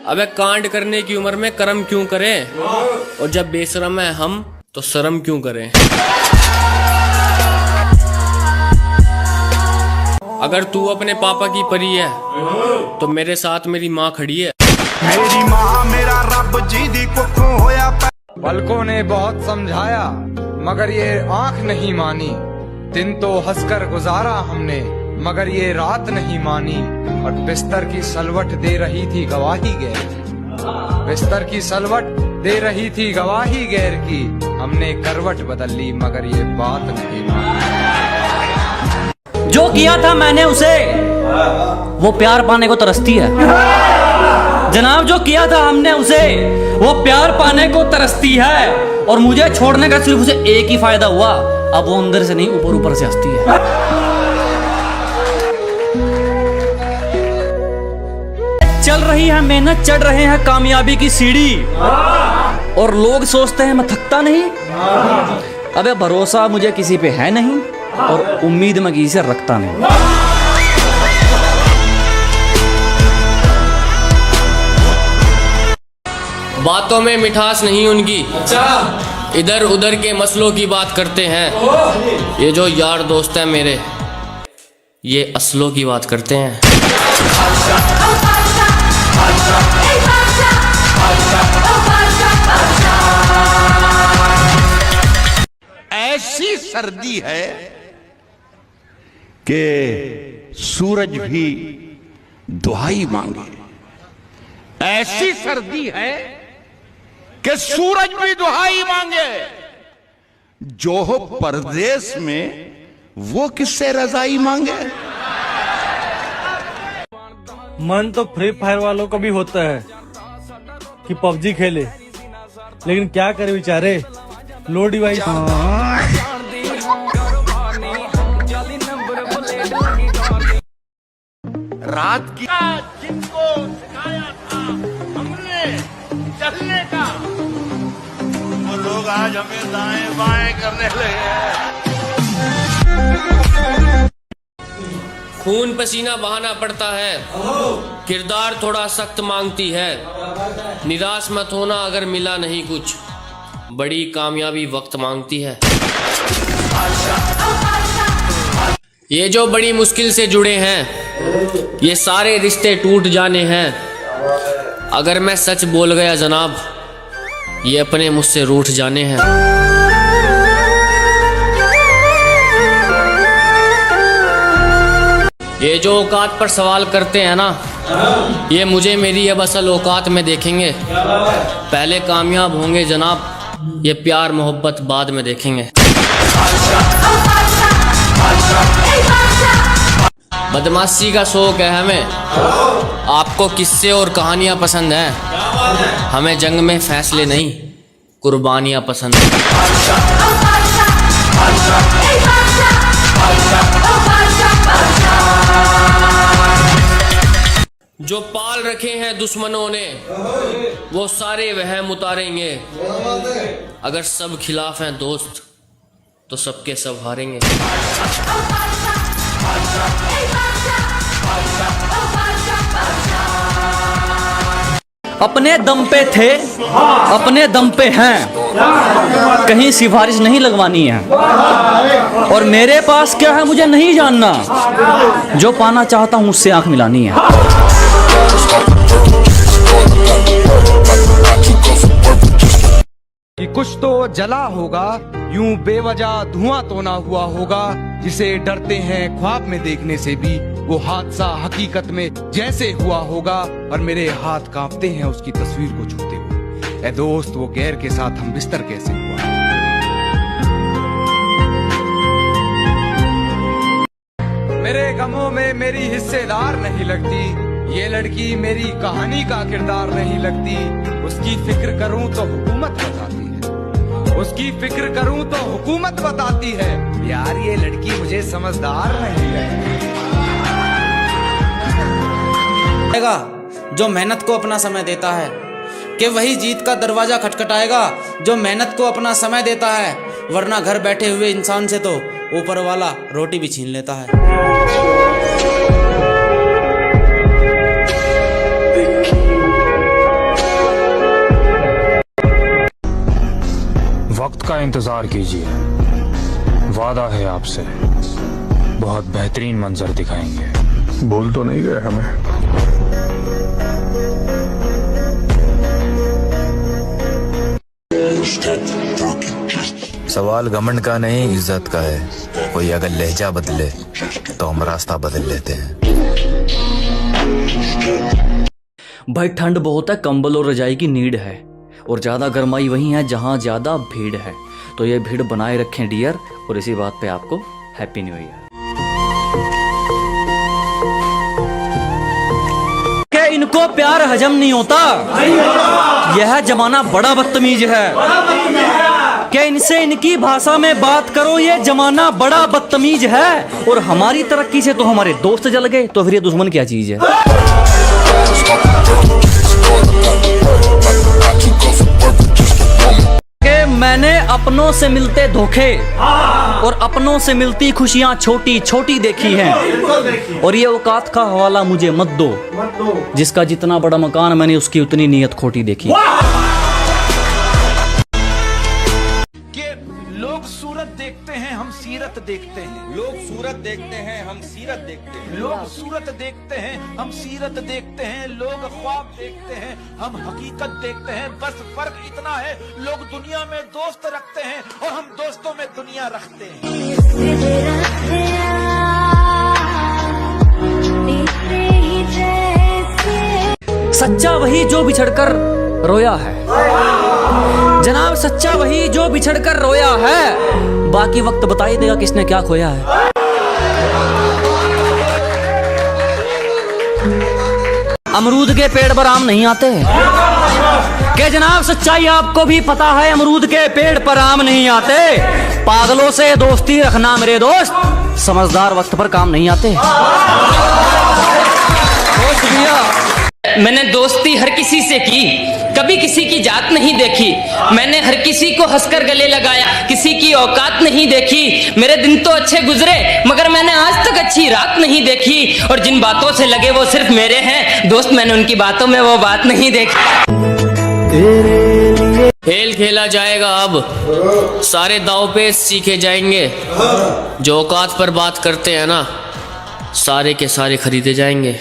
अबे कांड करने की उम्र में कर्म क्यों करें, और जब बेशरम है हम तो शर्म क्यों करें। अगर तू अपने पापा की परी है तो मेरे साथ मेरी माँ खड़ी है। मेरी माँ मेरा रब जी दी कुखों होया। पलकों ने बहुत समझाया मगर ये आंख नहीं मानी। दिन तो हंसकर गुजारा हमने मगर ये रात नहीं मानी। और बिस्तर की सलवट दे रही थी गवाही गैर की। बिस्तर की सलवट दे रही थी गवाही गैर की। हमने करवट बदल ली मगर ये बात नहीं मानी। जो किया था मैंने उसे, वो प्यार पाने को तरसती है। जनाब जो किया था हमने उसे, वो प्यार पाने को तरसती है। और मुझे छोड़ने का सिर्फ उसे एक ही फायदा हुआ, अब वो अंदर से नहीं ऊपर ऊपर से हंसती है। चल रही है मेहनत, चढ़ रहे हैं कामयाबी की सीढ़ी, और लोग सोचते हैं मैं थकता नहीं। अबे भरोसा मुझे किसी पे है नहीं, और उम्मीद मैं किसी से रखता नहीं। बातों में मिठास नहीं उनकी, इधर उधर के मसलों की बात करते हैं। ये जो यार दोस्त है मेरे, ये असलों की बात करते हैं। ऐसी सर्दी है कि सूरज भी दुहाई मांगे। ऐसी सर्दी है कि सूरज भी दुहाई मांगे। जो हो परदेश में वो किससे रजाई मांगे। मन तो फ्री फायर वालों का भी होता है कि पबजी खेले, लेकिन क्या करे बेचारे, लो डिवाइस। रात की जिनको सिखाया था हमने चलने का, वो लोग आज हमें दाएं बाएं करने लगे। खून पसीना बहाना पड़ता है, किरदार थोड़ा सख्त मांगती है। निराश मत होना अगर मिला नहीं कुछ, बड़ी कामयाबी वक्त मांगती है। ये जो बड़ी मुश्किल से जुड़े हैं, ये सारे रिश्ते टूट जाने हैं। अगर मैं सच बोल गया जनाब, ये अपने मुझसे रूठ जाने हैं। ये जो औकात पर सवाल करते हैं ना, ये मुझे मेरी अब असल औकात में देखेंगे। पहले कामयाब होंगे जनाब, ये प्यार मोहब्बत बाद में देखेंगे। बदमाशी का शौक है हमें, आपको किस्से और कहानियां पसंद हैं। हमें जंग में फैसले नहीं, कुर्बानियां पसंद हैं। जो पाल रखे हैं दुश्मनों ने, वो सारे वहम उतारेंगे। अगर सब खिलाफ हैं दोस्त, तो सबके सब हारेंगे। अपने दम पे थे, अपने दम पे हैं, कहीं सिफारिश नहीं लगवानी है। और मेरे पास क्या है मुझे नहीं जानना, जो पाना चाहता हूँ उससे आंख मिलानी है। कि कुछ तो जला होगा, यूं बेवजह धुआं तो ना हुआ होगा। जिसे डरते हैं ख्वाब में देखने से भी, वो हादसा हकीकत में जैसे हुआ होगा। और मेरे हाथ कांपते हैं उसकी तस्वीर को छूते हुए। ऐ दोस्त वो गैर के साथ हम बिस्तर कैसे हुआ। मेरे गमों में मेरी हिस्सेदार नहीं लगती, ये लड़की मेरी कहानी का किरदार नहीं लगती। उसकी फिक्र करूं तो हुकूमत बताती है, उसकी फिक्र करूं तो हुकूमत बताती है। यार ये लड़की मुझे समझदार नहीं लगती। जो मेहनत को अपना समय देता है, कि वही जीत का दरवाजा खटखटाएगा जो मेहनत को अपना समय देता है। वरना घर बैठे हुए इंसान से तो ऊपर वाला रोटी भी छीन लेता है। का इंतजार कीजिए, वादा है आपसे बहुत बेहतरीन मंजर दिखाएंगे। भूल तो नहीं गए हमें? सवाल घमंड का नहीं, इज्जत का है। कोई अगर लहजा बदले तो हम रास्ता बदल लेते हैं। भाई ठंड बहुत है, कंबल और रजाई की नीड है, और ज़्यादा गर्माई वहीं है जहाँ ज़्यादा भीड़ है। तो ये भीड़ बनाए रखें डियर, और इसी बात पे आपको हैप्पी न्यू ईयर। क्या इनको प्यार हजम नहीं होता? यह जमाना बड़ा बदतमीज है। क्या इनसे इनकी भाषा में बात करो, ये जमाना बड़ा बदतमीज है। और हमारी तरक्की से तो हमारे दोस्त जल गए, तो फिर ये दुश्मन क्या चीज है? मैंने अपनों से मिलते धोखे और अपनों से मिलती खुशियां छोटी छोटी देखी हैं, और ये औकात का हवाला मुझे मत दो, जिसका जितना बड़ा मकान मैंने उसकी उतनी नीयत खोटी देखी। लोग सूरत देखते हैं, हम सीरत देखते हैं। लोग सूरत देखते हैं, हम सीरत देखते हैं। लोग सूरत देखते हैं, हम सीरत देखते हैं। लोग ख्वाब देखते हैं, हम हकीकत देखते हैं। बस फर्क इतना है, लोग दुनिया में दोस्त रखते हैं और हम दोस्तों में दुनिया रखते हैं। सच्चा वही जो बिछड़कर रोया है जनाब, सच्चा वही जो बिछड़कर रोया है। बाकी वक्त बता ही देगा किसने क्या खोया है। अमरूद के पेड़ पर आम नहीं आते क्या जनाब? सच्चाई आपको भी पता है, अमरूद के पेड़ पर आम नहीं आते। पागलों से दोस्ती रखना मेरे दोस्त, समझदार वक्त पर काम नहीं आते। मैंने दोस्ती हर किसी से की, कभी किसी की जात नहीं देखी। मैंने हर किसी को हंसकर गले लगाया, किसी की औकात नहीं देखी। मेरे दिन तो अच्छे गुजरे, मगर मैंने आज तक अच्छी रात नहीं देखी। और जिन बातों से लगे वो सिर्फ मेरे हैं दोस्त, मैंने उनकी बातों में वो बात नहीं देखी। खेल खेला जाएगा अब, सारे दाव पेच सीखे जाएंगे। जो औकात पर बात करते हैं ना, सारे के सारे खरीदे जाएंगे।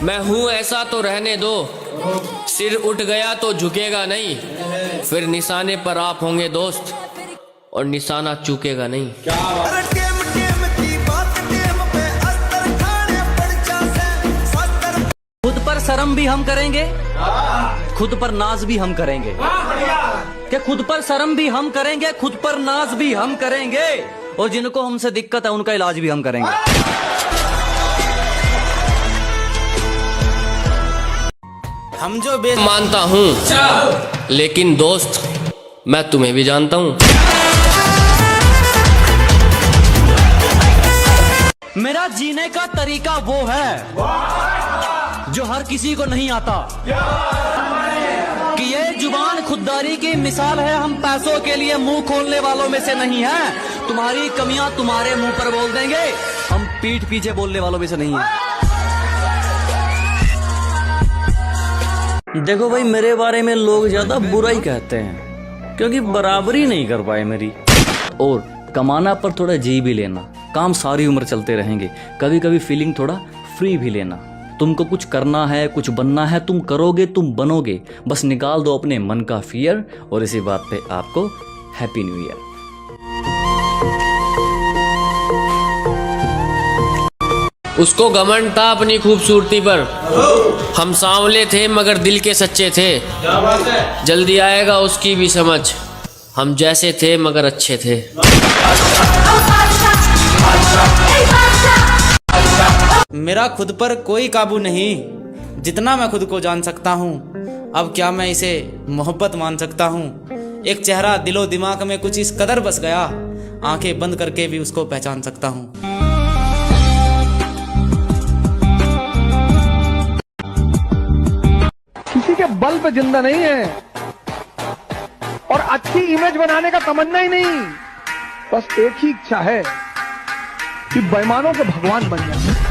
मैं हूँ ऐसा तो रहने दो, सिर उठ गया तो झुकेगा नहीं। फिर निशाने पर आप होंगे दोस्त, और निशाना चूकेगा नहीं। खुद पर शर्म भी हम करेंगे, खुद पर नाज भी हम करेंगे। क्या खुद पर शर्म भी हम करेंगे, खुद पर नाज भी हम करेंगे, और जिनको हमसे दिक्कत है उनका इलाज भी हम करेंगे। हम जो मानता हूँ, लेकिन दोस्त मैं तुम्हें भी जानता हूँ। मेरा जीने का तरीका वो है जो हर किसी को नहीं आता, कि ये जुबान खुददारी की मिसाल है। हम पैसों के लिए मुंह खोलने वालों में से नहीं है। तुम्हारी कमियां तुम्हारे मुंह पर बोल देंगे, हम पीठ पीछे बोलने वालों में से नहीं है। देखो भाई, मेरे बारे में लोग ज्यादा बुरा ही कहते हैं, क्योंकि बराबरी नहीं कर पाए मेरी। और कमाना पर थोड़ा जी भी लेना, काम सारी उम्र चलते रहेंगे। कभी कभी फीलिंग थोड़ा फ्री भी लेना। तुमको कुछ करना है, कुछ बनना है, तुम करोगे, तुम बनोगे। बस निकाल दो अपने मन का फियर, और इसी बात पे आपको हैप्पी न्यू ईयर। उसको घमंड था अपनी खूबसूरती पर, हम सांवले थे मगर दिल के सच्चे थे। जल्दी आएगा उसकी भी समझ, हम जैसे थे मगर अच्छे थे। मेरा खुद पर कोई काबू नहीं, जितना मैं खुद को जान सकता हूँ। अब क्या मैं इसे मोहब्बत मान सकता हूँ? एक चेहरा दिलो दिमाग में कुछ इस कदर बस गया, आंखें बंद करके भी उसको पहचान सकता हूँ। किसी के बल पे जिंदा नहीं है, और अच्छी इमेज बनाने का तमन्ना ही नहीं। बस एक ही इच्छा है कि बेईमानों के भगवान बन जाए।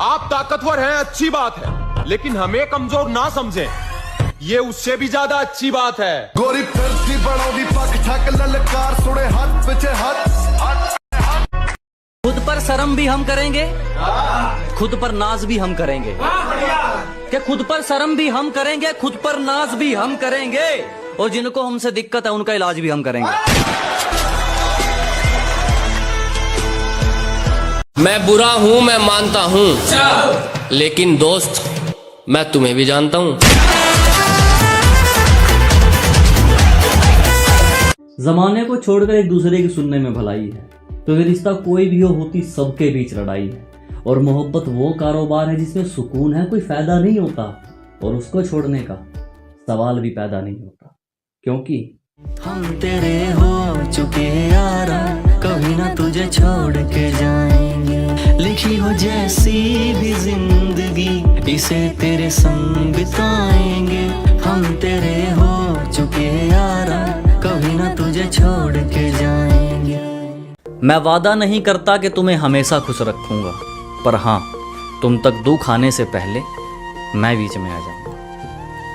आप ताकतवर हैं, अच्छी बात है, लेकिन हमें कमजोर ना समझे, ये उससे भी ज्यादा अच्छी बात है। गोरी फिरती बड़ौदी पक ठक ललकार सुने हाथ पीछे हाथ। खुद पर शर्म भी हम करेंगे, खुद पर नाज भी हम करेंगे, कि खुद पर शर्म भी हम करेंगे, खुद पर नाज भी हम करेंगे, और जिनको हमसे दिक्कत है उनका इलाज भी हम करेंगे। मैं बुरा हूं, मैं मानता हूं, लेकिन दोस्त मैं तुम्हें भी जानता हूं। जमाने को छोड़कर एक दूसरे की सुनने में भलाई है, तो ये रिश्ता कोई भी हो होती सबके बीच लड़ाई है। और मोहब्बत वो कारोबार है जिसमें सुकून है, कोई फायदा नहीं होता, और उसको छोड़ने का सवाल भी पैदा नहीं होता, क्योंकि हम तेरे हो चुके यारा, कभी ना तुझे छोड़ के जाएंगे। लिखी हो जैसी भी जिंदगी, इसे तेरे संग बिताएंगे। हम तेरे हो चुके यारा, कभी ना तुझे छोड़ के जाएंगे। मैं वादा नहीं करता कि तुम्हें हमेशा खुश रखूंगा, पर हाँ, तुम तक दुख आने से पहले मैं बीच में आ जाऊंगा।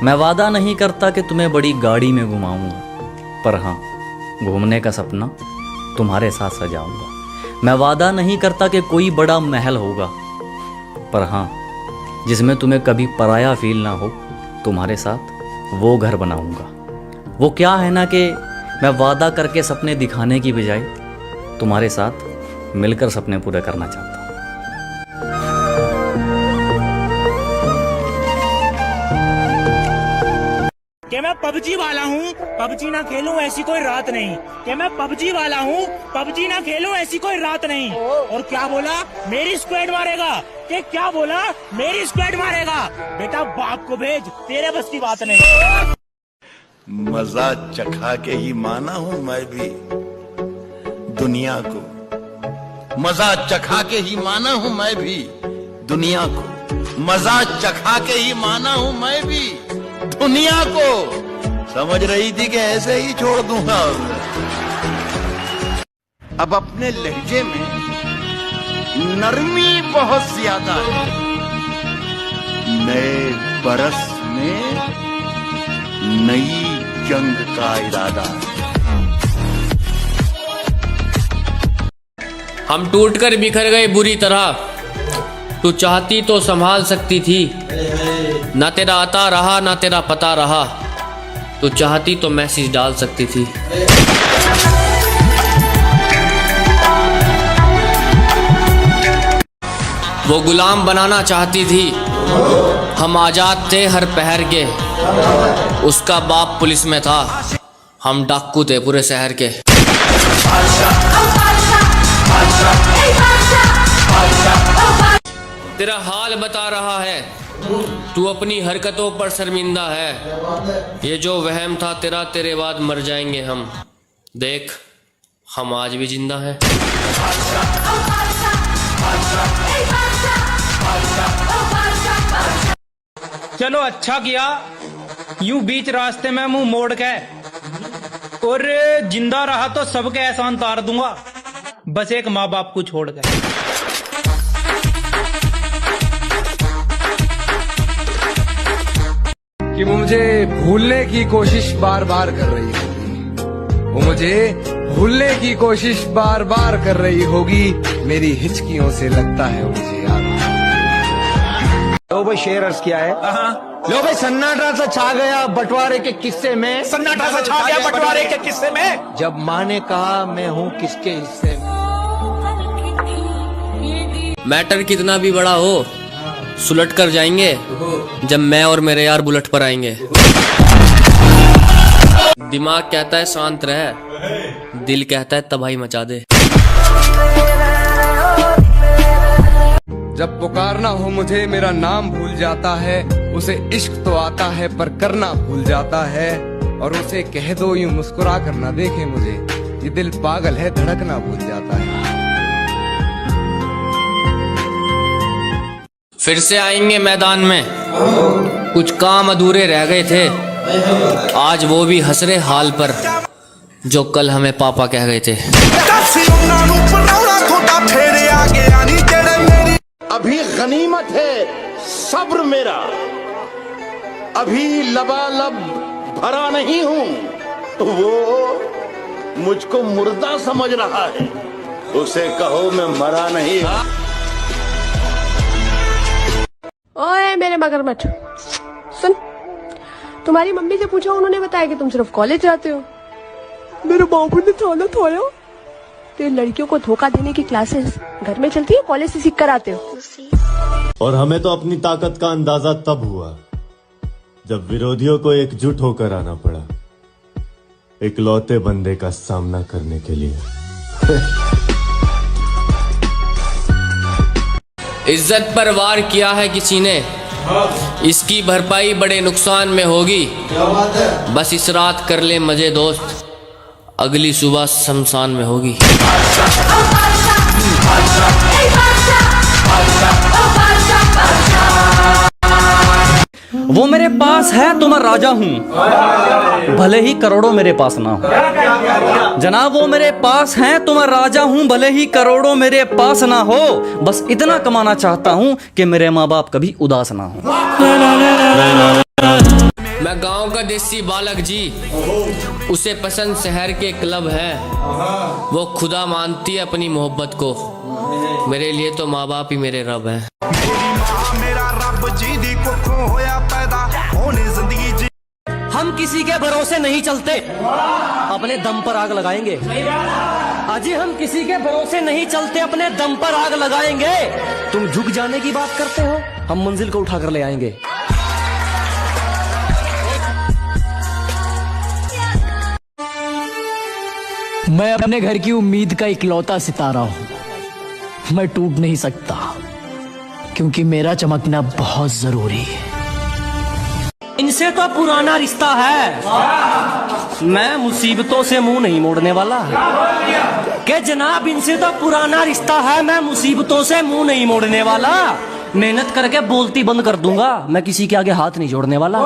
मैं वादा नहीं करता कि तुम्हें बड़ी गाड़ी में घुमाऊंगा, पर हाँ, घूमने का सपना तुम्हारे साथ सजाऊंगा। मैं वादा नहीं करता कि कोई बड़ा महल होगा, पर हाँ, जिसमें तुम्हें कभी पराया फील ना हो, तुम्हारे साथ वो घर बनाऊंगा। वो क्या है ना कि मैं वादा करके सपने दिखाने की बजाय तुम्हारे साथ मिलकर सपने पूरे करना चाहता हूँ। कि मैं पबजी वाला हूँ, पबजी ना खेलूं ऐसी कोई रात नहीं। कि मैं पबजी वाला हूँ, पबजी ना खेलूं ऐसी कोई रात नहीं। और क्या बोला? मेरी स्क्वाड मारेगा। कि क्या बोला? मेरी स्क्वाड मारेगा। बेटा बाप को भेज, तेरे बस की बात नहीं। मजा चखा के ही माना हूं मैं भी दुनिया को, मजा चखा के ही माना हूं मैं भी दुनिया को, मजा चखा के ही माना हूं मैं भी दुनिया को। समझ रही थी कि ऐसे ही छोड़ दूंगा। अब अपने लहजे में नरमी बहुत ज्यादा है। नए बरस में नई जंग का इरादा। हम टूटकर बिखर गए बुरी तरह, तू चाहती तो संभाल सकती थी। ना तेरा आता रहा ना तेरा पता रहा, तू चाहती तो मैसेज डाल सकती थी। वो गुलाम बनाना चाहती थी, हम आजाद थे हर पहर के। उसका बाप पुलिस में था, हम डाकू थे पूरे शहर के। तेरा हाल बता रहा है, तू अपनी हरकतों पर शर्मिंदा है। ये जो वहम था तेरा, तेरे बाद मर जाएंगे हम। देख, हम आज भी जिंदा हैं। चलो अच्छा किया यूं बीच रास्ते में मुंह मोड़ के, और जिंदा रहा तो सबके एहसान तार दूंगा, बस एक माँ बाप को छोड़ के। कि वो मुझे भूलने की कोशिश बार बार कर रही होगी, वो मुझे भूलने की कोशिश बार बार कर रही होगी। मेरी हिचकियों से लगता है मुझे याद। लो भाई शेर अर्ज किया है। लो भाई सन्नाटा सा छा गया बंटवारे के किस्से में, सन्नाटा सा छा गया बंटवारे के किस्से में। जब माँ ने कहा मैं हूँ किसके हिस्से में। मैटर कितना भी बड़ा हो, सुलट कर जाएंगे जब मैं और मेरे यार बुलेट पर आएंगे। दिमाग कहता है शांत रह, दिल कहता है तबाही मचा दे। जब पुकारना हो मुझे मेरा नाम भूल जाता है। उसे इश्क तो आता है पर करना भूल जाता है। और उसे कह दो यूं मुस्कुरा कर ना देखे मुझे, ये दिल पागल है धड़कना भूल जाता है। फिर से आएंगे मैदान में, कुछ काम अधूरे रह गए थे। आज वो भी हसरे हाल पर जो कल हमें पापा कह गए थे। अभी गनीमत है सब्र मेरा अभी लबालब भरा नहीं हूं, तो वो मुझको मुर्दा समझ रहा है। उसे कहो मैं मरा नहीं। ओए मेरे मगरमच्छ सुन, तुम्हारी मम्मी से पूछो, उन्होंने बताया कि तुम सिर्फ कॉलेज जाते हो। मेरे बाबू ने थाना थाया, तो लड़कियों को धोखा देने की क्लासेस घर में चलती है, कॉलेज से सीख कर आते हो। और हमें तो अपनी ताकत का अंदाजा तब हुआ जब विरोधियों को एकजुट होकर आना पड़ा, इकलौते बंदे का सामना करने के लिए। इज्जत पर वार किया है किसी ने, इसकी भरपाई बड़े नुकसान में होगी। बस इस रात कर ले मजे दोस्त, अगली सुबह शमशान में होगी। वो मेरे पास है तो मैं राजा हूँ, भले ही करोड़ों मेरे पास ना हो। जनाब वो मेरे पास है तो मैं राजा हूँ, भले ही करोड़ों मेरे पास ना हो। बस इतना कमाना चाहता हूँ कि मेरे माँ बाप कभी उदास ना हो। मैं गांव का देसी बालक जी, उसे पसंद शहर के क्लब है। वो खुदा मानती है अपनी मोहब्बत को, मेरे लिए तो माँ बाप ही मेरे रब हैं। हम किसी के भरोसे नहीं चलते, अपने दम पर आग लगाएंगे। अजी हम किसी के भरोसे नहीं चलते, अपने दम पर आग लगाएंगे। तुम झुक जाने की बात करते हो, हम मंजिल को उठाकर ले आएंगे। मैं अपने घर की उम्मीद का इकलौता सितारा हूं। मैं टूट नहीं सकता, क्योंकि मेरा चमकना बहुत जरूरी है। इनसे तो पुराना रिश्ता है, मैं मुसीबतों से मुंह नहीं मोड़ने वाला। के जनाब इनसे तो पुराना रिश्ता है, मैं मुसीबतों से मुंह नहीं मोड़ने वाला। मेहनत करके बोलती बंद कर दूंगा, मैं किसी के आगे हाथ नहीं जोड़ने वाला।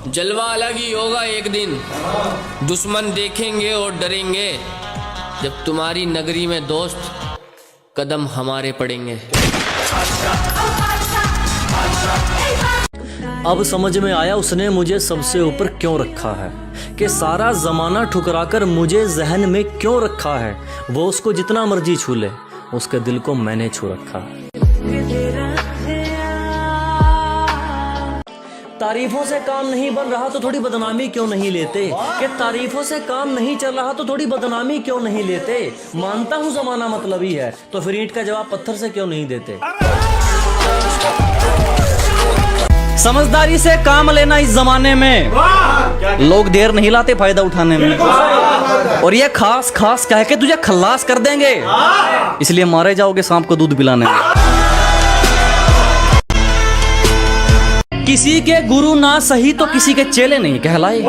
जलवा अलग ही होगा एक दिन, दुश्मन देखेंगे और डरेंगे। जब तुम्हारी नगरी में दोस्त कदम हमारे पड़ेंगे। अब समझ में आया उसने मुझे सबसे ऊपर क्यों रखा है, कि सारा जमाना ठुकराकर मुझे जहन में क्यों रखा है। वो उसको जितना मर्जी छू ले, उसके दिल को मैंने छू रखा है। तारीफों से काम नहीं बन रहा तो थोड़ी बदनामी क्यों नहीं लेते, कि तारीफों से काम नहीं चल रहा तो थोड़ी बदनामी क्यों नहीं लेते। मानता हूँ जमाना मतलबी है, तो फिर ईंट का जवाब पत्थर से क्यों नहीं देते। समझदारी से काम लेना इस जमाने में, लोग देर नहीं लाते फायदा उठाने में। और ये खास खास कह के तुझे खल्लास कर देंगे, इसलिए मारे जाओगे सांप को दूध पिलाने में। किसी के गुरु ना सही तो किसी के चेले नहीं कहलाए।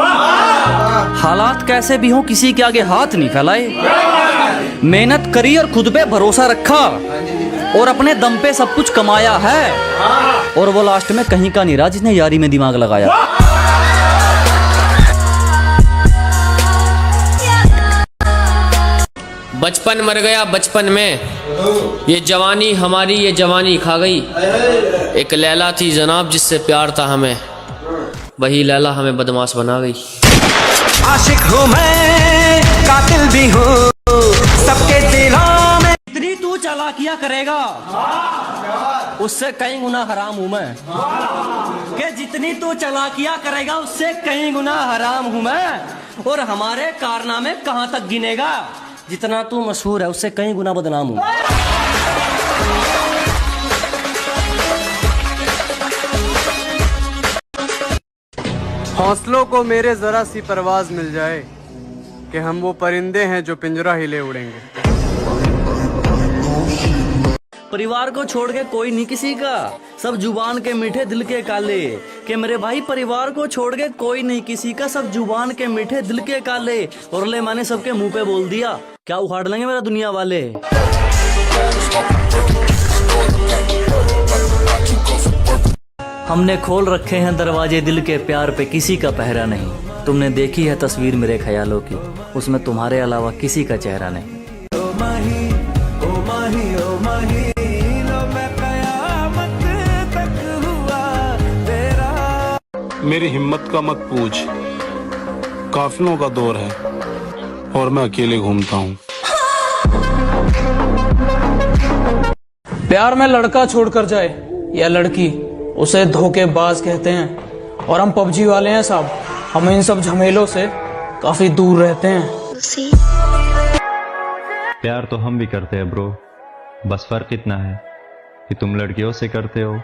हालात कैसे भी हो किसी के आगे हाथ नहीं फैलाए। मेहनत करी और खुद पे भरोसा रखा, और अपने दम पे सब कुछ कमाया है। और वो लास्ट में कहीं का नहीं रहा जिसने यारी में दिमाग लगाया। बचपन मर गया बचपन में, ये जवानी हमारी ये जवानी खा गई। एक लैला थी जनाब जिससे प्यार था हमें, वही लैला हमें बदमाश बना गई। आशिक हूँ मैं, कातिल भी हूँ, सबके दिलों में। इतनी तू चालाकियां करेगा, उससे कई गुना हराम हूं मैं। कि जितनी तू चालाकियां करेगा, उससे कई गुना हराम हूं मैं। और हमारे कारनामे कहां तक गिनेगा, जितना तू मशहूर है उससे कई गुना बदनाम हूं। हौसलों को मेरे जरा सी परवाज मिल जाए, कि हम वो परिंदे हैं जो पिंजरा ही ले उड़ेंगे। परिवार को छोड़ के कोई नहीं किसी का, सब जुबान के मीठे दिल के काले। कि मेरे भाई परिवार को छोड़ के कोई नहीं किसी का, सब जुबान के मीठे दिल के काले। और ले मैंने सबके मुंह पे बोल दिया, क्या उखाड़ लेंगे मेरा दुनिया वाले। हमने खोल रखे हैं दरवाजे दिल के, प्यार पे किसी का पहरा नहीं। तुमने देखी है तस्वीर मेरे ख्यालों की, उसमें तुम्हारे अलावा किसी का चेहरा नहीं। माही लो मैं कयामत तक हुआ तेरा। मेरी हिम्मत का मत पूछ, काफिलों का दौर है और मैं अकेले घूमता हूँ। प्यार में लड़का छोड़कर जाए या लड़की, उसे धोखेबाज कहते हैं। और हम पबजी वाले हैं साहब, हम इन सब झमेलों से काफी दूर रहते हैं। प्यार तो हम भी करते हैं ब्रो, बस फर्क इतना है कि तुम लड़कियों से करते हो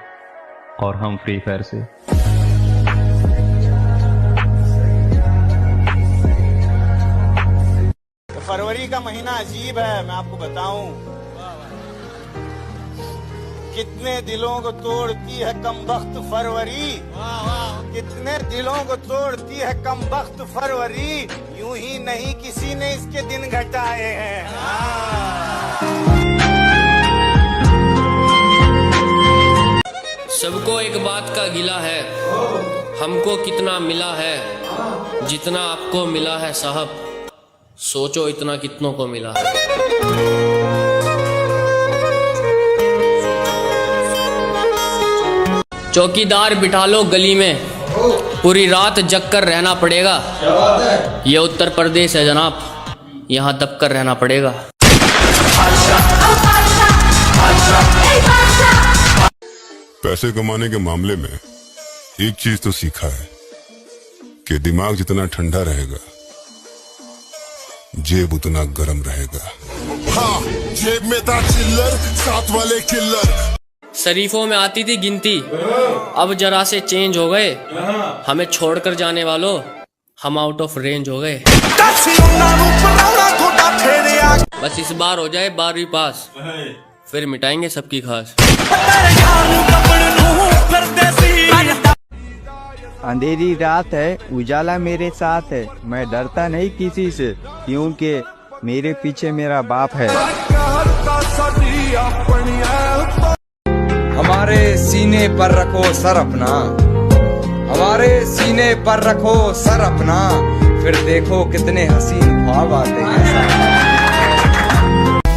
और हम फ्री फायर से। फरवरी का महीना अजीब है, मैं आपको बताऊं। कितने दिलों को तोड़ती है कमबख्त फरवरी, कितने दिलों को तोड़ती है कमबख्त फरवरी। यूं ही नहीं किसी ने इसके दिन घटाए हैं। सबको एक बात का गिला है, हमको कितना मिला है। जितना आपको मिला है साहब, सोचो इतना कितनों को मिला है। चौकीदार बिठा लो गली में, पूरी रात जग कर रहना पड़ेगा। ये उत्तर प्रदेश है जनाब, यहाँ दब कर रहना पड़ेगा। पैसे कमाने के मामले में एक चीज तो सीखा है कि दिमाग जितना ठंडा रहेगा, जेब उतना गर्म रहेगा। हाँ, जेब में था चिल्लर, साथ वाले किल्लर। शरीफों में आती थी गिनती, अब जरा से चेंज हो गए। हमें छोड़कर जाने वालों, हम आउट ऑफ रेंज हो गए। बस इस बार हो जाए 12वीं पास, फिर मिटाएंगे सबकी खास। अंधेरी रात है, उजाला मेरे साथ है। मैं डरता नहीं किसी से, क्योंकि मेरे पीछे मेरा बाप है। हमारे सीने पर रखो सर अपना, हमारे सीने पर रखो सर अपना, फिर देखो कितने हसीन ख्वाब आते हैं।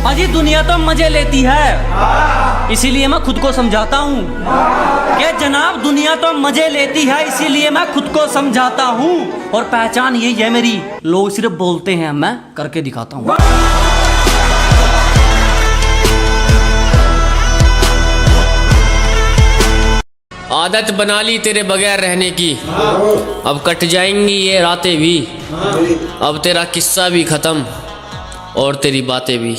अजी दुनिया तो मजे लेती है, इसीलिए मैं खुद को समझाता हूँ कि जनाब दुनिया तो मजे लेती है, इसीलिए मैं खुद को समझाता हूँ। और पहचान यही है मेरी, लोग सिर्फ बोलते हैं, मैं करके दिखाता हूँ। आदत बना ली तेरे बगैर रहने की, अब कट जाएंगी ये रातें भी। अब तेरा किस्सा भी खत्म और तेरी बातें भी।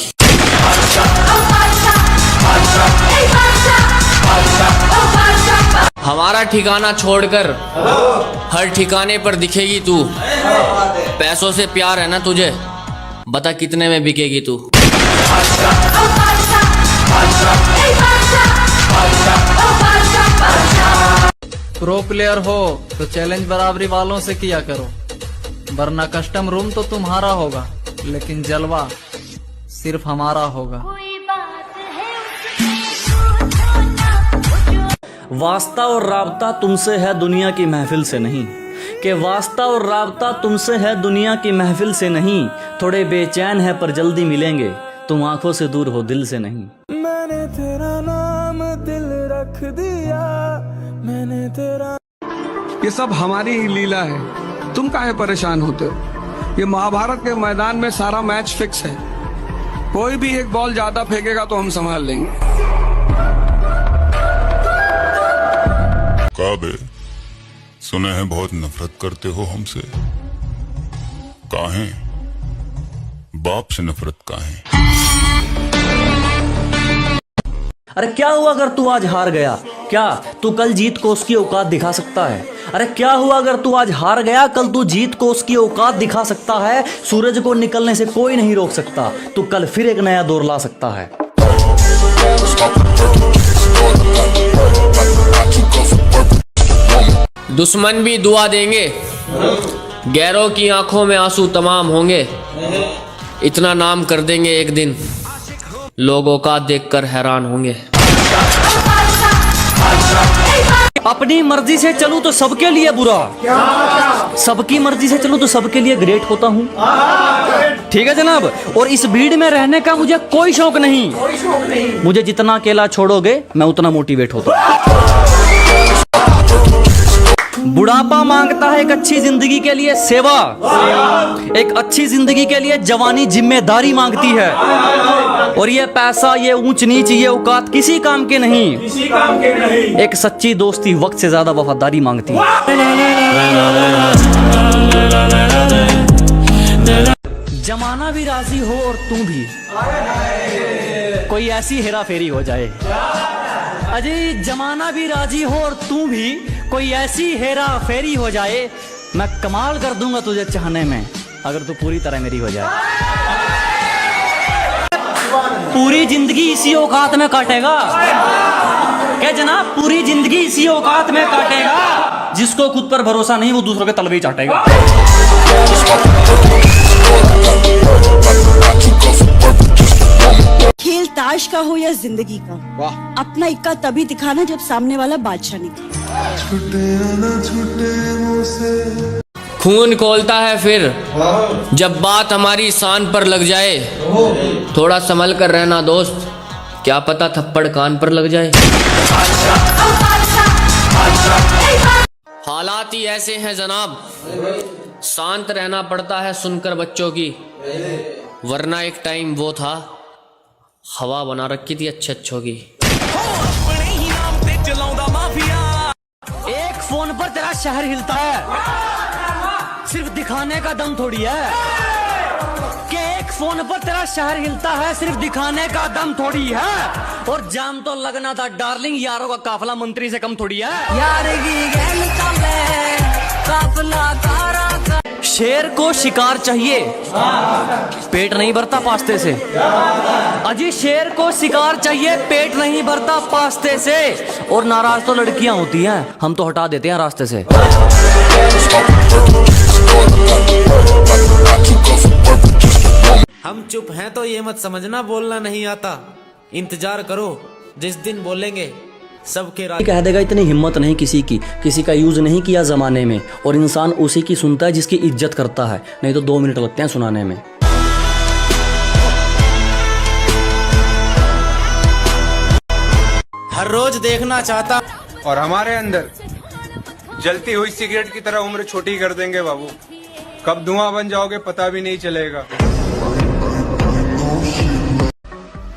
हमारा ठिकाना छोड़कर हर ठिकाने पर दिखेगी तू। पैसों से प्यार है ना तुझे, बता कितने में बिकेगी तू। प्रो प्लेयर हो तो चैलेंज बराबरी वालों से किया करो, वरना कस्टम रूम तो तुम्हारा होगा, लेकिन जलवा सिर्फ हमारा होगा। वास्ता और राबता तुमसे है दुनिया की महफिल से नहीं, कि वास्ता और राबता तुमसे है दुनिया की महफिल से नहीं। थोड़े बेचैन है पर जल्दी मिलेंगे, तुम आंखों से दूर हो दिल से नहीं। मैंने तेरा नाम दिल रख दिया, मैंने तेरा। ये सब हमारी ही लीला है, तुम काहे परेशान होते हो। ये महाभारत के मैदान में सारा मैच फिक्स है, कोई भी एक बॉल ज्यादा फेंकेगा तो हम संभाल लेंगे। काबे, सुने हैं बहुत नफरत करते हो हमसे। काहे? बाप से नफरत काहे? अरे क्या हुआ अगर तू आज हार गया? क्या तू कल जीत को उसकी औकात दिखा सकता है? अरे क्या हुआ अगर तू आज हार गया, कल तू जीत को उसकी औकात दिखा सकता है। सूरज को निकलने से कोई नहीं रोक सकता, तू कल फिर एक नया दौर ला सकता है। दुश्मन भी दुआ देंगे, गैरों की आंखों में आंसू तमाम होंगे। इतना नाम कर देंगे एक दिन, लोगों का देखकर हैरान होंगे। अपनी मर्जी से चलूं तो सबके लिए बुरा, सबकी मर्जी से चलूं तो सबके लिए ग्रेट होता हूं। ठीक है जनाब। और इस भीड़ में रहने का मुझे कोई शौक नहीं। मुझे जितना अकेला छोड़ोगे मैं उतना मोटिवेट होता हूं। बुढ़ापा मांगता है एक अच्छी जिंदगी के लिए सेवा, एक अच्छी जिंदगी के लिए जवानी जिम्मेदारी मांगती है। और ये पैसा, ये ऊंच नीच, ये औकात किसी काम के नहीं। एक सच्ची दोस्ती वक्त से ज्यादा वफादारी मांगती है। जमाना भी राजी हो और तू भी, कोई ऐसी हेरा फेरी हो जाए। अजय जमाना भी राजी हो और तू भी, कोई ऐसी हेरा फेरी हो जाए। मैं कमाल कर दूंगा तुझे चाहने में, अगर तू पूरी तरह मेरी हो जाए। पूरी जिंदगी इसी औकात में काटेगा क्या जनाब? पूरी जिंदगी इसी औकात में काटेगा। जिसको खुद पर भरोसा नहीं वो दूसरों के तलवे ही चाटेगा। खेल ताश का हो या जिंदगी का, अपना इक्का तभी दिखाना जब सामने वाला बादशाह निकले। खून खोलता है फिर जब बात हमारी शान पर लग जाए। थोड़ा संभल कर रहना दोस्त, क्या पता थप्पड़ कान पर लग जाए। हालात ही ऐसे हैं जनाब, शांत रहना पड़ता है सुनकर बच्चों की, वरना एक टाइम वो था हवा बना रखी थी अच्छे अच्छों की। एक फोन पर तेरा शहर हिलता है, सिर्फ दिखाने का दम थोड़ी है। कि एक फोन पर तेरा शहर हिलता है, सिर्फ दिखाने का दम थोड़ी है। और जाम तो लगना था डार्लिंग, यारों का काफला मंत्री से कम थोड़ी है। यार शेर को शिकार चाहिए, पेट नहीं भरता पास्ते से। अजी शेर को शिकार चाहिए, पेट नहीं भरता पास्ते से। और नाराज तो लड़कियां होती हैं, हम तो हटा देते हैं रास्ते से। हम चुप हैं तो ये मत समझना बोलना नहीं आता। इंतजार करो, जिस दिन बोलेंगे सबके कह देगा। इतनी हिम्मत नहीं किसी का यूज नहीं किया जमाने में। और इंसान उसी की सुनता है जिसकी इज्जत करता है, नहीं तो 2 मिनट लगते हैं सुनाने में। हर रोज देखना चाहता, और हमारे अंदर जलती हुई सिगरेट की तरह उम्र छोटी कर देंगे बाबू। कब धुआं बन जाओगे पता भी नहीं चलेगा।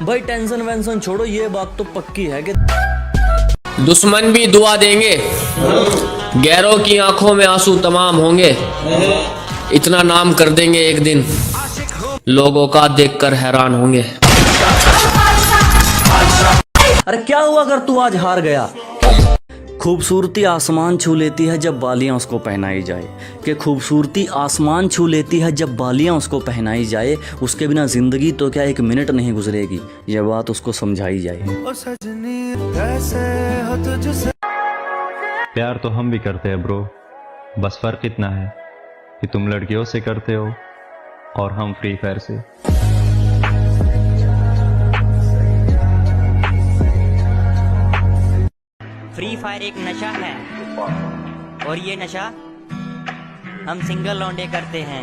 भाई टेंशन वेंशन छोड़ो, ये बात तो पक्की है कि दुश्मन भी दुआ देंगे, गैरों की आंखों में आंसू तमाम होंगे। इतना नाम कर देंगे एक दिन, लोगों का देखकर हैरान होंगे। अरे क्या हुआ अगर तू आज हार गया? खूबसूरती आसमान छू लेती है जब बालियां उसको पहनाई जाए। कि खूबसूरती आसमान छू लेती है जब बालियां उसको पहनाई जाए। उसके बिना जिंदगी तो क्या 1 मिनट नहीं गुजरेगी, यह बात उसको समझाई जाए। प्यार तो हम भी करते हैं ब्रो, बस फर्क इतना है कि तुम लड़कियों से करते हो और हम फ्री फायर से। फ्री फायर एक नशा है, और ये नशा हम सिंगल लौंडे करते हैं।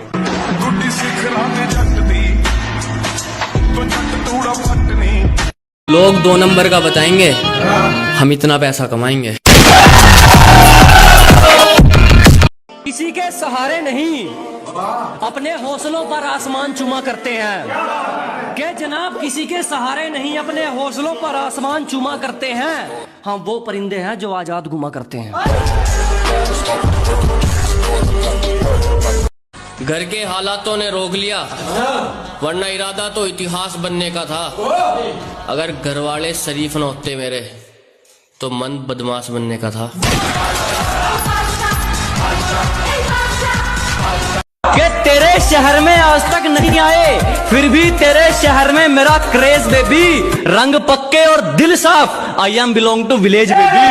लोग 2 नंबर का बताएंगे, हम इतना पैसा कमाएंगे। किसी के सहारे नहीं, अपने हौसलों पर आसमान चूमा करते हैं। के जनाब किसी के सहारे नहीं, अपने हौसलों पर आसमान चूमा करते हैं। हम वो परिंदे हैं जो आजाद घुमा करते हैं। घर के हालातों ने रोक लिया, वरना इरादा तो इतिहास बनने का था। अगर घर वाले शरीफ न होते मेरे, तो मन बदमाश बनने का था। कि तेरे शहर में आज तक नहीं आए, फिर भी तेरे शहर में मेरा क्रेज बेबी। रंग पक्के और दिल साफ, I am belong to village baby.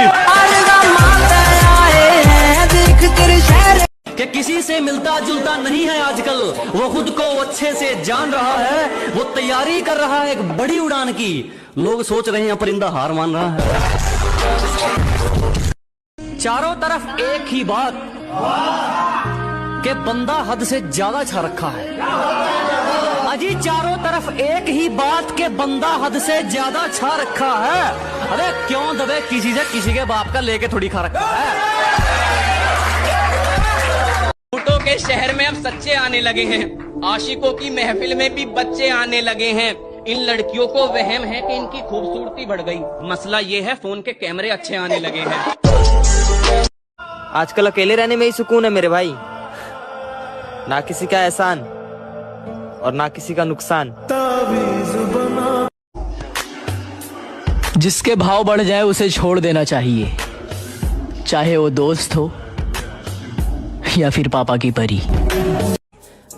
कि किसी से मिलता जुलता नहीं है आजकल, वो खुद को अच्छे से जान रहा है। वो तैयारी कर रहा है एक बड़ी उड़ान की। लोग सोच रहे हैं परिंदा हार मान रहा है। चारों तरफ एक ही बात कि बंदा हद से ज्यादा छा रखा है। अजी चारों तरफ एक ही बात के बंदा हद से ज्यादा छा रखा है। अरे क्यों दबे किसी से किसी के बाप का लेके थोड़ी खा रखा है। झूठों के शहर में अब सच्चे आने लगे हैं, आशिकों की महफिल में भी बच्चे आने लगे हैं। इन लड़कियों को वहम है कि इनकी खूबसूरती बढ़ गई, मसला ये है फोन के कैमरे अच्छे आने लगे हैं। आजकल अकेले रहने में ही सुकून है मेरे भाई, ना किसी का एहसान और ना किसी का नुकसान। जिसके भाव बढ़ जाए उसे छोड़ देना चाहिए, चाहे वो दोस्त हो या फिर पापा की परी।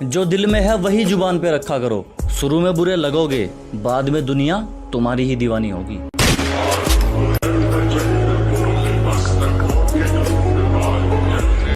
जो दिल में है वही जुबान पे रखा करो। शुरू में बुरे लगोगे, बाद में दुनिया तुम्हारी ही दीवानी होगी।